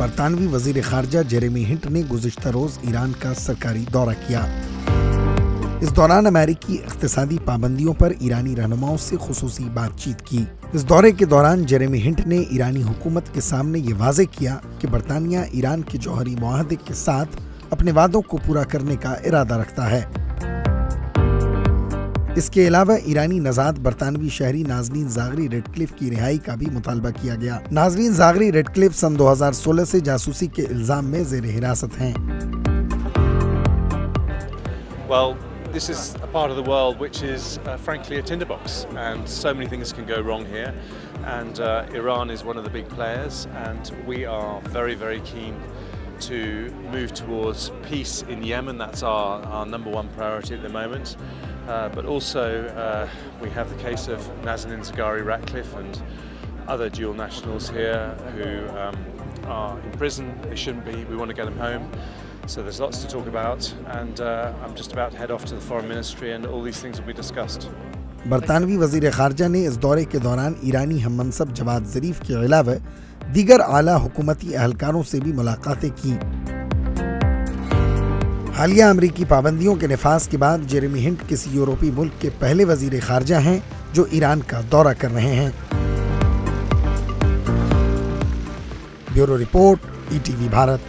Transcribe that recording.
برطانوی وزیر خارجہ جیریمی نے گذشتہ روز ایران کا سرکاری دورہ کیا۔ اس دوران امریکی اقتصادی پابندیوں پر ایرانی رہنماؤں سے خصوصی بات چیت کی۔ اس دورے کے دوران جیریمی نے ایرانی حکومت کے سامنے یہ واضح کیا کہ برطانیہ ایران کے جوہری معاہدے کے ساتھ اپنے وعدوں کو پورا کرنے کا ارادہ رکھتا ہے۔ اس کے علاوہ ایرانی نژاد برطانوی شہری نازنین زاغری ریڈکلف کی رہائی کا بھی مطالبہ کیا گیا۔ نازنین زاغری ریڈکلف سن 2016 سے جاسوسی کے الزام میں زیر حراست ہیں۔ Well, this is a part of the world which is frankly a tinderbox, and so many things can go wrong here, and Iran is one of the big players, and we are very, very keen to move towards peace in Yemen. That's our number one priority at the moment. But also we have the case of Nazanin Zaghari Ratcliffe and other dual nationals here who are in prison. They shouldn't be. We want to get them home. So there's lots to talk about, and I'm just about to head off to the foreign ministry, and all these things will be discussed. برطانوی وزیر خارجہ نے اس دورے کے دوران ایرانی ہم منصب جواد ظریف کے علاوہ دیگر اعلیٰ حکومتی اہلکاروں سے بھی ملاقاتیں کی۔ حالیہ امریکی پابندیوں کے نفاذ کے بعد جیریمی کسی یوروپی ملک کے پہلے وزیر خارجہ ہیں جو ایران کا دورہ کر رہے ہیں۔ Bureau report, ETV Bharat.